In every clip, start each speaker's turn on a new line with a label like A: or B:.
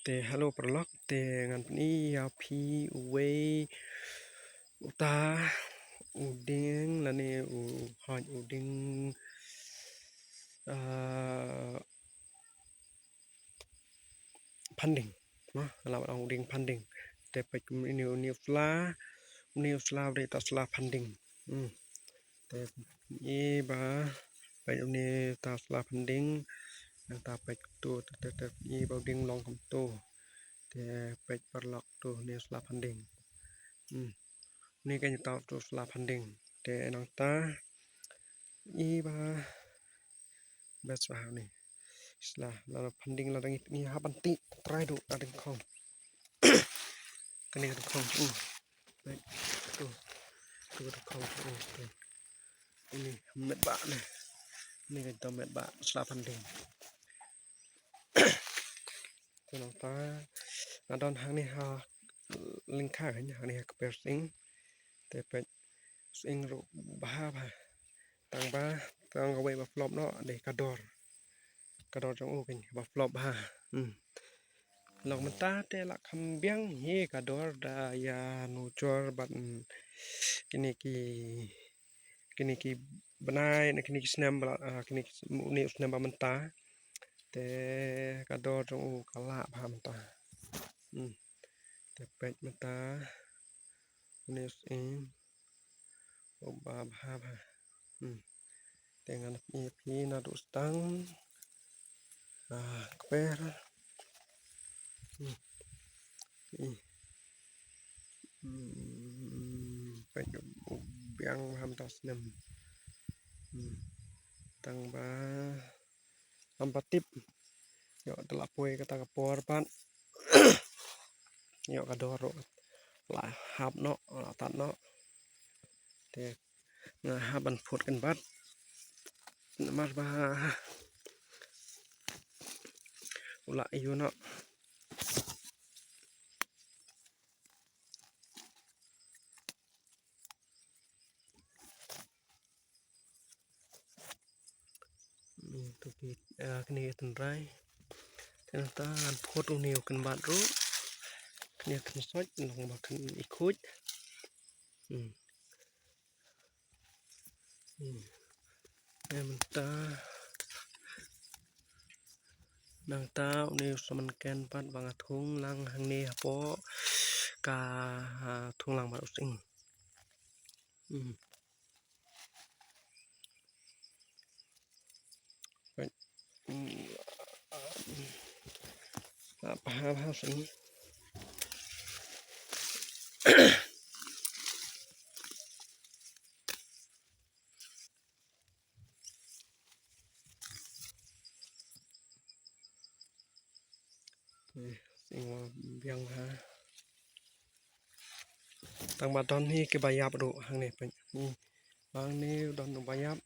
A: Hello Pralok ngan ni pi uwe uta uding lani hoj uding panding lah uding panding te pe ni fla de ta fla panding te ni ba pe ni ta fla panding ta pe tu te ni ba ding long kom tu te pe Pralok tu ni fla panding ni kan ta tu fla panding te nang ta ba best ba ni Islah la panding la ni ha banti try do ta ding khong kan ni khong baik tu khong tu ini met ba ni kan ta met ba sla panding tu nang ta adon hang ni ha ling kha ni ha ni ka per sing te pe sing ro ba tang ga we ba flop no de kador trong u kan ba flop ha lòng mình ta te là khăm biang hi kador da ya nu chor ban kini ki banai na kini ki snam bala kini ni snam ba menta te kador trong u kala ba menta te pet menta ni in ba ba te ngan pi na du stang kper pet biang ham tas nem tang ba ampatip yo telak poi kata kapor pan yo kador la hap no la tat no te na haban phut kan bat mas ba ula iyo no tu ki kini tenrai ta phut uniu kan bat ru kini kan soj long ba kan ikut em ta nang ta uniu saman ken pat bang thung lang hang ni po ka thung lang ba sing apa sing sing biang ha tang ba don ni ke bayap ru hang ni pe bang ni don bayap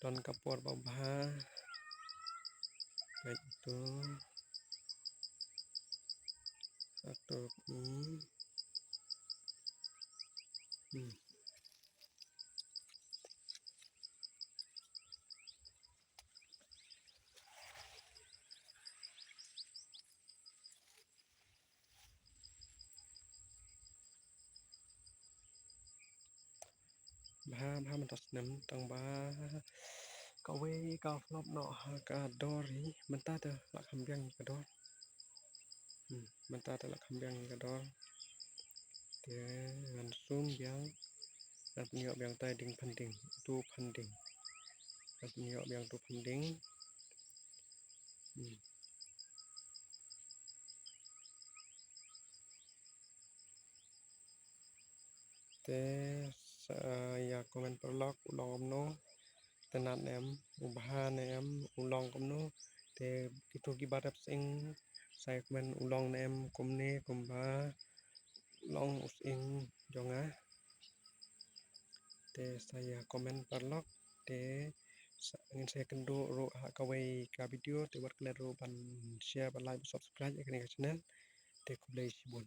A: don kapor ba baik itu satu ba man tas nem tang ba ka we ka flop no ka dori menta te la kham biang ka dor menta te la kham biang ka dor te ngan sum biang at niok biang tai ding panding tu panding at niok biang tu panding te ya komen Pralok ulong no tenat em ubahan em ulong kom no te itu ki barap sing saya komen ulong em komne komba long using jonga te saya komen Pralok te ingin saya kendo ro kawai ka video te buat kalian ro ban share ban like subscribe ke channel te kublai sibun